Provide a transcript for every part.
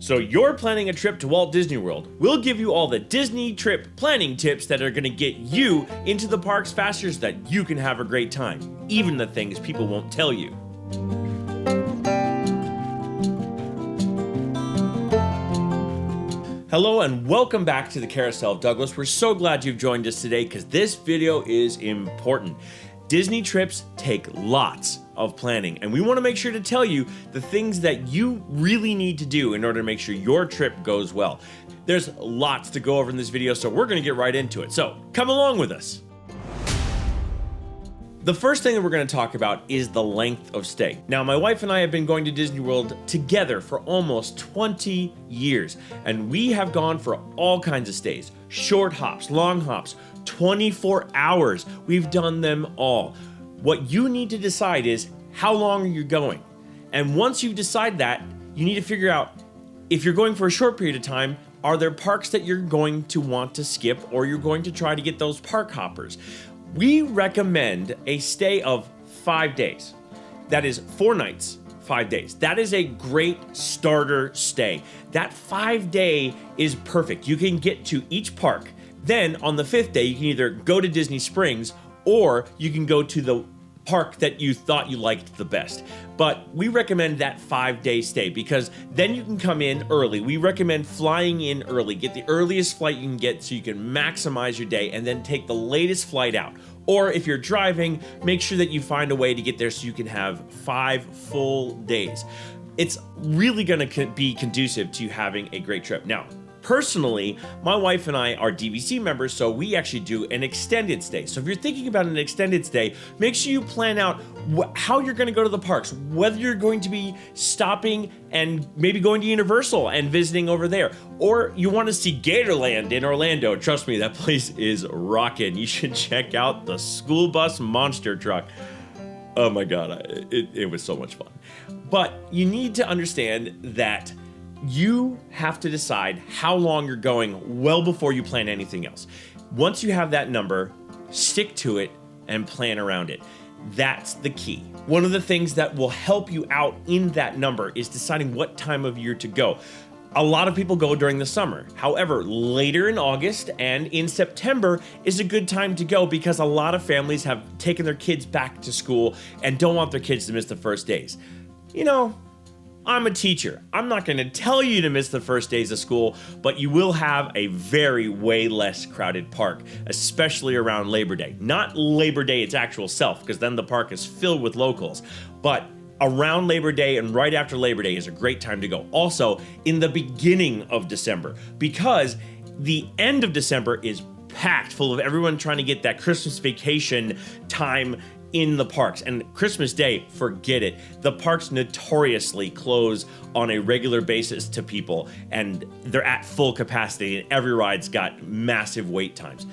So you're planning a trip to Walt Disney World. We'll give you all the Disney trip planning tips that are gonna get you into the parks faster so that you can have a great time, even the things people won't tell you. Hello and welcome back to the Carousel of Douglas. We're so glad you've joined us today because this video is important. Disney trips take lots of planning, and we want to make sure to tell you the things that you really need to do in order to make sure your trip goes well. There's lots to go over in this video, so we're going to get right into it. So come along with us. The first thing that we're going to talk about is the length of stay. Now, my wife and I have been going to Disney World together for almost 20 years, and we have gone for all kinds of stays. Short hops, long hops, 24 hours. We've done them all. What you need to decide is how long are you going? And once you decide that, you need to figure out if you're going for a short period of time, are there parks that you're going to want to skip, or you're going to try to get those park hoppers? We recommend a stay of 5 days. That is 4 nights, 5 days. That is a great starter stay. That 5-day is perfect. You can get to each park. Then on the 5th day, you can either go to Disney Springs or you can go to the park that you thought you liked the best. But we recommend that 5-day stay because then you can come in early. We recommend flying in early. Get the earliest flight you can get so you can maximize your day and then take the latest flight out. Or if you're driving, make sure that you find a way to get there so you can have 5 full days. It's really going to be conducive to having a great trip. Now, personally, my wife and I are DVC members, so we actually do an extended stay. So if you're thinking about an extended stay, make sure you plan out how you're going to go to the parks, whether you're going to be stopping and maybe going to Universal and visiting over there, or you want to see Gatorland in Orlando. Trust me, that place is rocking. You should check out the school bus monster truck. Oh my God, it was so much fun. But you need to understand that you have to decide how long you're going well before you plan anything else. Once you have that number, stick to it and plan around it. That's the key. One of the things that will help you out in that number is deciding what time of year to go. A lot of people go during the summer. However, later in August and in September is a good time to go because a lot of families have taken their kids back to school and don't want their kids to miss the first days. You know, I'm a teacher. I'm not going to tell you to miss the first days of school, but you will have a way less crowded park, especially around Labor Day. Not Labor Day its actual self, because then the park is filled with locals, but around Labor Day and right after Labor Day is a great time to go. Also, in the beginning of December, because the end of December is packed full of everyone trying to get that Christmas vacation time in the parks. And Christmas Day, forget it. The parks notoriously close on a regular basis to people, and they're at full capacity, and every ride's got massive wait times.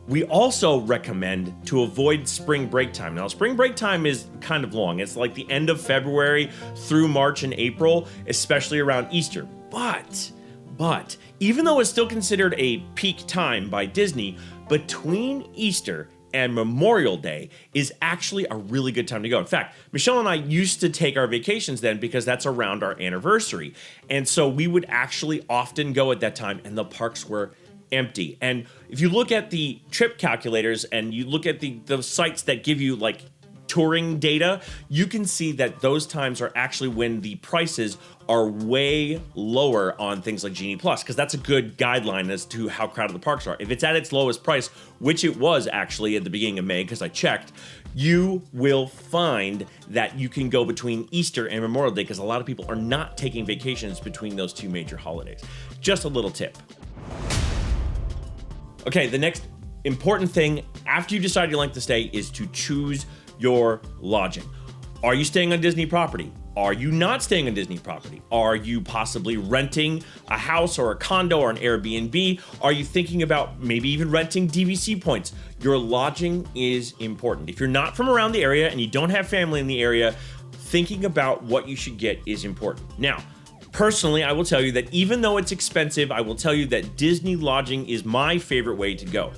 We also recommend to avoid spring break time. Now, spring break time is kind of long. It's like the end of February through March and April, especially around Easter. But even though it's still considered a peak time by Disney, between Easter and Memorial Day is actually a really good time to go. In fact, Michelle and I used to take our vacations then because that's around our anniversary. And so we would actually often go at that time, and the parks were empty. And if you look at the trip calculators and you look at the sites that give you like touring data, you can see that those times are actually when the prices are way lower on things like Genie Plus, because that's a good guideline as to how crowded the parks are. If it's at its lowest price, which it was actually at the beginning of May, because I checked, you will find that you can go between Easter and Memorial Day because a lot of people are not taking vacations between those two major holidays. Just a little tip. Okay, the next important thing after you decide your length of stay is to choose your lodging. Are you staying on Disney property? Are you not staying on Disney property? Are you possibly renting a house or a condo or an Airbnb? Are you thinking about maybe even renting DVC points? Your lodging is important. If you're not from around the area and you don't have family in the area, thinking about what you should get is important. Now, personally, I will tell you that even though it's expensive, I will tell you that Disney lodging is my favorite way to go.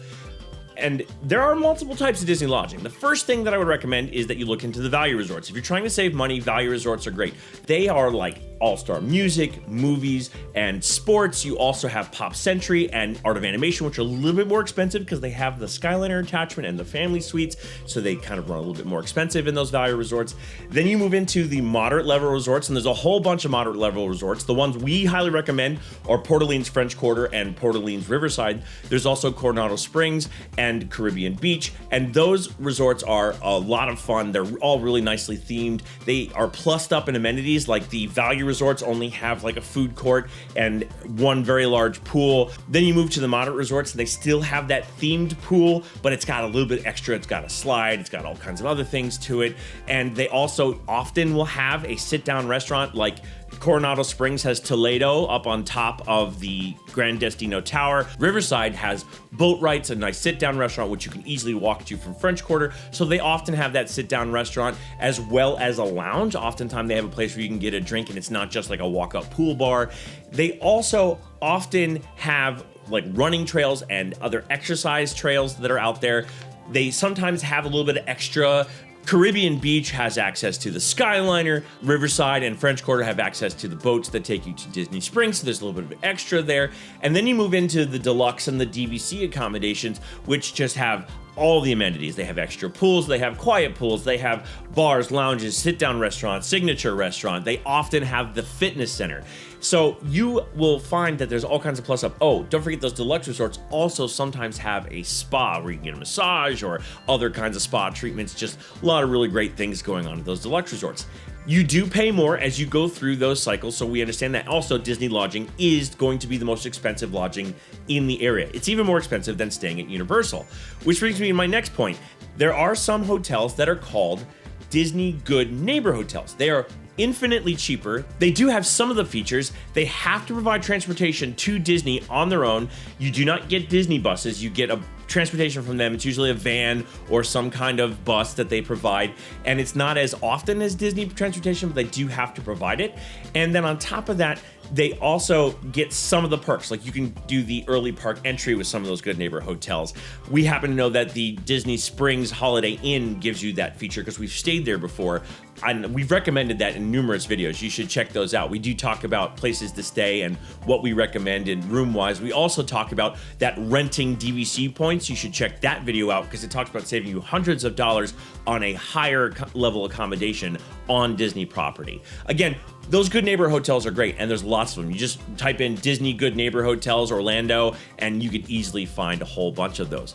And there are multiple types of Disney lodging. The first thing that I would recommend is that you look into the value resorts. If you're trying to save money, value resorts are great. They are like all-star music, movies, and sports. You also have Pop Century and Art of Animation, which are a little bit more expensive because they have the Skyliner attachment and the family suites, so they kind of run a little bit more expensive in those value resorts. Then you move into the moderate level resorts, and there's a whole bunch of moderate level resorts. The ones we highly recommend are Port Orleans French Quarter and Port Orleans Riverside. There's also Coronado Springs and Caribbean Beach, and those resorts are a lot of fun. They're all really nicely themed. They are plussed up in amenities, like the value resorts only have like a food court and one very large pool. Then you move to the moderate resorts and they still have that themed pool, but it's got a little bit extra. It's got a slide, it's got all kinds of other things to it. And they also often will have a sit-down restaurant, like Coronado Springs has Toledo up on top of the Grand Destino Tower. Riverside has boat rights, a nice sit-down restaurant which you can easily walk to from French Quarter. So they often have that sit-down restaurant as well as a lounge. Oftentimes they have a place where you can get a drink and it's not just like a walk-up pool bar. They also often have like running trails and other exercise trails that are out there. They sometimes have a little bit of extra. Caribbean Beach has access to the Skyliner. Riverside and French Quarter have access to the boats that take you to Disney Springs, so there's a little bit of extra there. And then you move into the Deluxe and the DVC accommodations, which just have all the amenities. They have extra pools, they have quiet pools, they have bars, lounges, sit-down restaurants, signature restaurant. They often have the fitness center. So you will find that there's all kinds of plus up. Oh, don't forget those deluxe resorts also sometimes have a spa where you can get a massage or other kinds of spa treatments. Just a lot of really great things going on at those deluxe resorts. You do pay more as you go through those cycles, so we understand that. Also, Disney lodging is going to be the most expensive lodging in the area. It's even more expensive than staying at Universal, which brings me to my next point. There are some hotels that are called Disney Good Neighbor Hotels. They are infinitely cheaper. They do have some of the features. They have to provide transportation to Disney on their own. You do not get Disney buses. You get a transportation from them. It's usually a van or some kind of bus that they provide, and it's not as often as Disney transportation, but they do have to provide it. And then on top of that, they also get some of the perks, like you can do the early park entry with some of those Good Neighbor hotels. We happen to know that the Disney Springs Holiday Inn gives you that feature because we've stayed there before, and we've recommended that in numerous videos. You should check those out. We do talk about places to stay and what we recommend in room-wise. We also talk about that renting DVC points. You should check that video out because it talks about saving you hundreds of dollars on a higher level accommodation on Disney property. Again, those Good Neighbor hotels are great, and there's lots of them. You just type in Disney Good Neighbor Hotels Orlando, and you can easily find a whole bunch of those.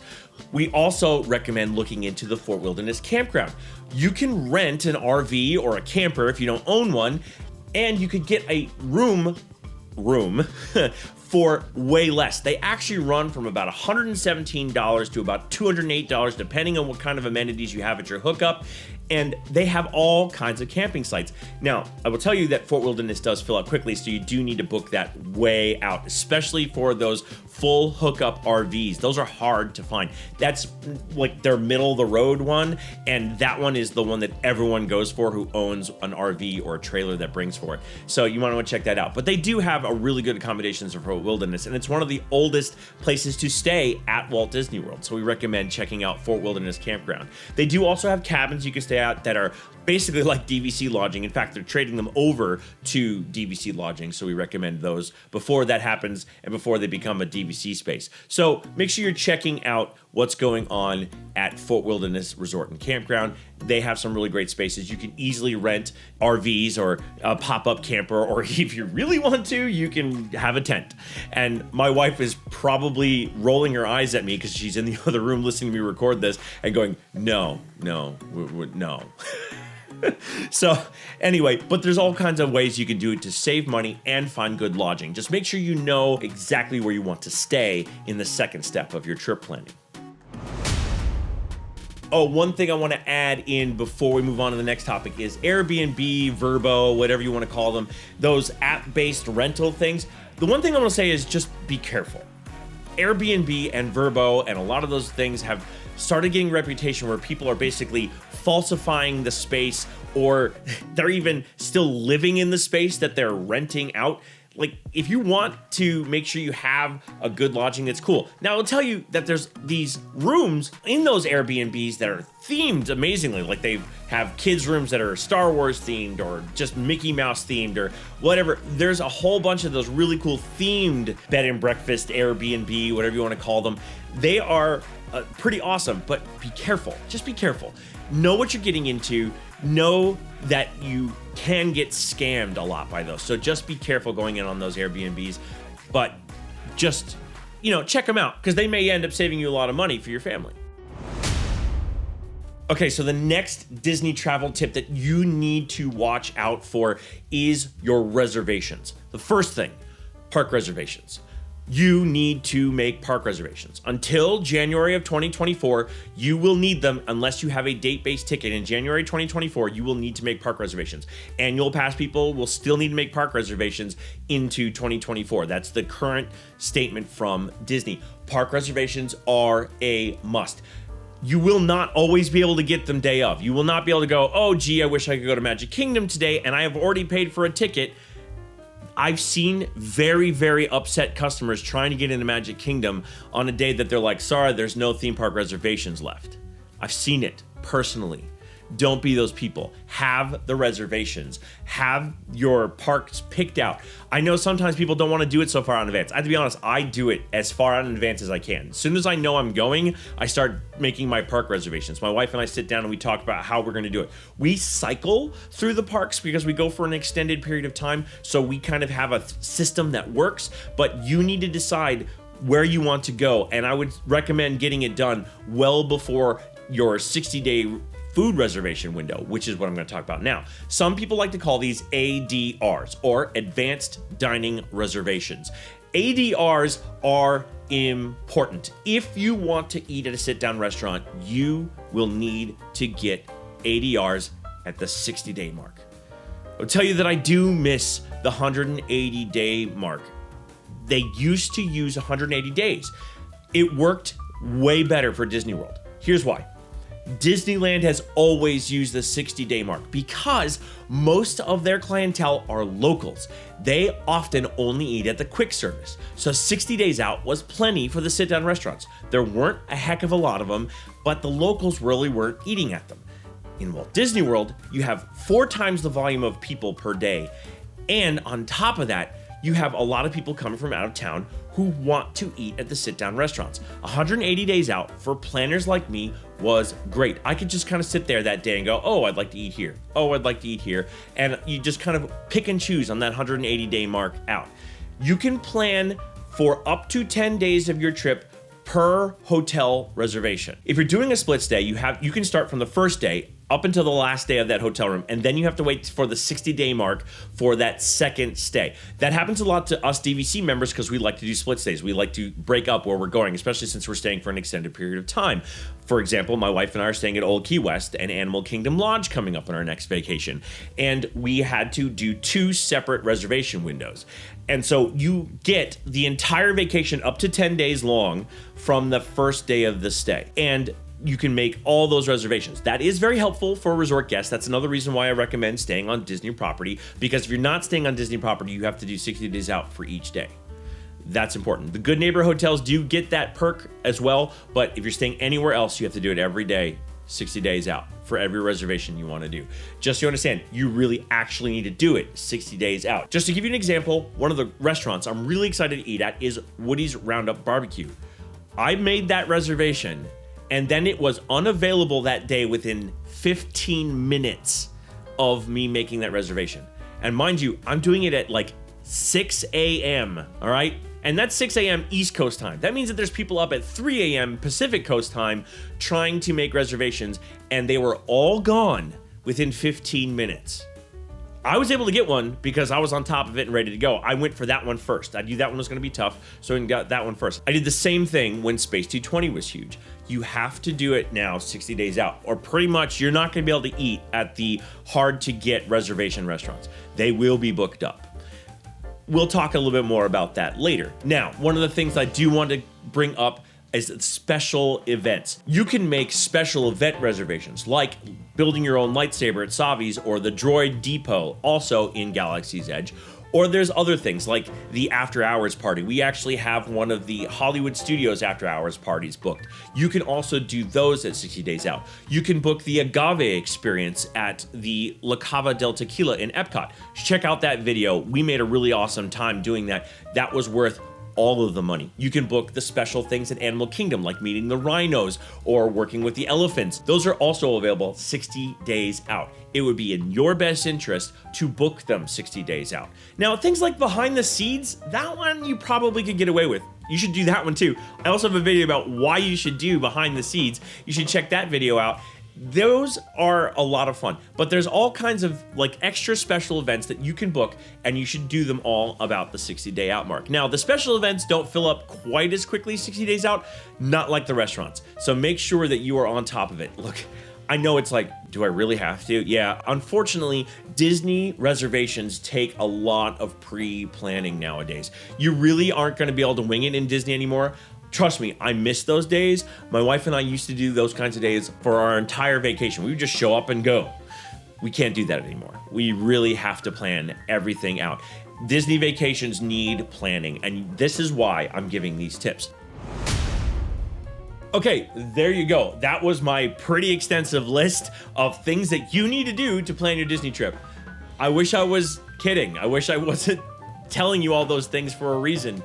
We also recommend looking into the Fort Wilderness Campground. You can rent an RV or a camper if you don't own one, and you could get a room for way less. They actually run from about $117 to about $208, depending on what kind of amenities you have at your hookup. And they have all kinds of camping sites. Now, I will tell you that Fort Wilderness does fill up quickly, so you do need to book that way out, especially for those full hookup RVs. Those are hard to find. That's like their middle of the road one, and that one is the one that everyone goes for who owns an RV or a trailer that brings for it. So you want to check that out. But they do have a really good accommodations for Fort Wilderness, and it's one of the oldest places to stay at Walt Disney World. So we recommend checking out Fort Wilderness Campground. They do also have cabins you can stay at that are basically like DVC lodging. In fact, they're trading them over to DVC lodging, so we recommend those before that happens and before they become a DVC space. So make sure you're checking out what's going on at Fort Wilderness Resort and Campground. They have some really great spaces. You can easily rent RVs or a pop-up camper, or if you really want to, you can have a tent. And my wife is probably rolling her eyes at me because she's in the other room listening to me record this and going, no. So anyway, but there's all kinds of ways you can do it to save money and find good lodging. Just make sure you know exactly where you want to stay in the second step of your trip planning. Oh, one thing I want to add in before we move on to the next topic is Airbnb, VRBO, whatever you want to call them, those app-based rental things. The one thing I want to say is just be careful. Airbnb and VRBO and a lot of those things have started getting a reputation where people are basically falsifying the space, or they're even still living in the space that they're renting out. Like, if you want to make sure you have a good lodging that's cool. Now, I'll tell you that there's these rooms in those Airbnbs that are themed amazingly. Like, they have kids' rooms that are Star Wars themed or just Mickey Mouse themed or whatever. There's a whole bunch of those really cool themed bed and breakfast, Airbnb, whatever you want to call them. They are pretty awesome, but be careful. Just be careful. Know what you're getting into. Know that you can get scammed a lot by those. So just be careful going in on those Airbnbs, but just, check them out because they may end up saving you a lot of money for your family. Okay, so the next Disney travel tip that you need to watch out for is your reservations. The first thing, park reservations. You need to make park reservations. Until January of 2024, you will need them unless you have a date-based ticket. In January 2024, you will need to make park reservations. Annual pass people will still need to make park reservations into 2024. That's the current statement from Disney. Park reservations are a must. You will not always be able to get them day of. You will not be able to go, oh, gee, I wish I could go to Magic Kingdom today, and I have already paid for a ticket. I've seen very, very upset customers trying to get into Magic Kingdom on a day that they're like, sorry, there's no theme park reservations left. I've seen it personally. Don't be those people. Have the reservations. Have your parks picked out. I know sometimes people don't want to do it so far out in advance. I have to be honest, I do it as far out in advance as I can. As soon as I know I'm going, I start making my park reservations. My wife and I sit down and we talk about how we're going to do it. We cycle through the parks because we go for an extended period of time, so we kind of have a system that works, but you need to decide where you want to go, and I would recommend getting it done well before your 60-day food reservation window, which is what I'm going to talk about now. Some people like to call these ADRs, or Advanced Dining Reservations. ADRs are important. If you want to eat at a sit-down restaurant, you will need to get ADRs at the 60-day mark. I'll tell you that I do miss the 180-day mark. They used to use 180 days. It worked way better for Disney World. Here's why. Disneyland has always used the 60-day mark because most of their clientele are locals. They often only eat at the quick service. So 60 days out was plenty for the sit-down restaurants. There weren't a heck of a lot of them, but the locals really weren't eating at them. In Walt Disney World, you have 4 times the volume of people per day. And on top of that, you have a lot of people coming from out of town who want to eat at the sit-down restaurants. 180 days out for planners like me was great. I could just kind of sit there that day and go, oh, I'd like to eat here. Oh, I'd like to eat here. And you just kind of pick and choose on that 180-day mark out. You can plan for up to 10 days of your trip per hotel reservation. If you're doing a split stay, you can start from the first day up until the last day of that hotel room, and then you have to wait for the 60-day mark for that second stay. That happens a lot to us DVC members because we like to do split stays. We like to break up where we're going, especially since we're staying for an extended period of time. For example, my wife and I are staying at Old Key West and Animal Kingdom Lodge coming up on our next vacation, and we had to do 2 separate reservation windows. And so you get the entire vacation up to 10 days long from the first day of the stay. And you can make all those reservations. That is very helpful for resort guests. That's another reason why I recommend staying on Disney property, because if you're not staying on Disney property, you have to do 60 days out for each day. That's important. The Good Neighbor hotels do get that perk as well, but if you're staying anywhere else, you have to do it every day, 60 days out for every reservation you want to do. Just so you understand, you really actually need to do it 60 days out. Just to give you an example, one of the restaurants I'm really excited to eat at is Woody's Roundup Barbecue. I made that reservation, and then it was unavailable that day within 15 minutes of me making that reservation. And mind you, I'm doing it at like 6 a.m., all right? And that's 6 a.m. East Coast time. That means that there's people up at 3 a.m. Pacific Coast time trying to make reservations, and they were all gone within 15 minutes. I was able to get one because I was on top of it and ready to go. I went for that one first. I knew that one was going to be tough, so I got that one first. I did the same thing when Space 220 was huge. You have to do it now 60 days out, or pretty much you're not going to be able to eat at the hard-to-get reservation restaurants. They will be booked up. We'll talk a little bit more about that later. Now, one of the things I do want to bring up is special events. You can make special event reservations, like building your own lightsaber at Savi's or the Droid Depot, also in Galaxy's Edge, Or there's other things like the after hours party. We actually have one of the Hollywood Studios after hours parties booked. You can also do those at 60 days out. You can book the Agave Experience at the La Cava del Tequila in Epcot. Check out that video. We made a really awesome time doing that. That was worth all of the money. You can book the special things at Animal Kingdom, like meeting the rhinos or working with the elephants. Those are also available 60 days out. It would be in your best interest to book them 60 days out. Now, things like behind the scenes, that one you probably could get away with. You should do that one too. I also have a video about why you should do behind the scenes. You should check that video out. Those are a lot of fun, but there's all kinds of like extra special events that you can book, and you should do them all about the 60-day out mark. Now, the special events don't fill up quite as quickly 60 days out, not like the restaurants. So make sure that you are on top of it. Look, I know it's like, do I really have to? Yeah, unfortunately, Disney reservations take a lot of pre-planning nowadays. You really aren't going to be able to wing it in Disney anymore. Trust me, I miss those days. My wife and I used to do those kinds of days for our entire vacation. We would just show up and go. We can't do that anymore. We really have to plan everything out. Disney vacations need planning, and this is why I'm giving these tips. Okay, there you go. That was my pretty extensive list of things that you need to do to plan your Disney trip. I wish I was kidding. I wish I wasn't telling you all those things for a reason.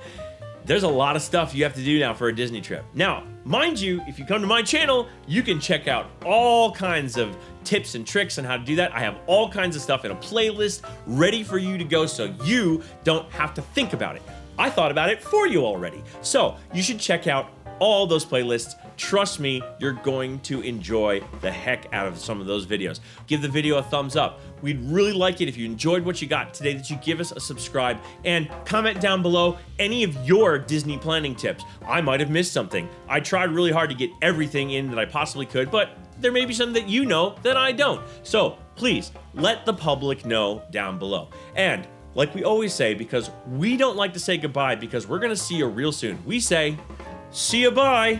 There's a lot of stuff you have to do now for a Disney trip. Now, mind you, if you come to my channel, you can check out all kinds of tips and tricks on how to do that. I have all kinds of stuff in a playlist ready for you to go so you don't have to think about it. I thought about it for you already. So you should check out all those playlists. Trust me, you're going to enjoy the heck out of some of those videos. Give the video a thumbs up. We'd really like it if you enjoyed what you got today, that you give us a subscribe and comment down below any of your Disney planning tips. I might have missed something. I tried really hard to get everything in that I possibly could, but there may be something that you know that I don't. So please let the public know down below. And like we always say, because we don't like to say goodbye because we're gonna see you real soon, we say, see you bye.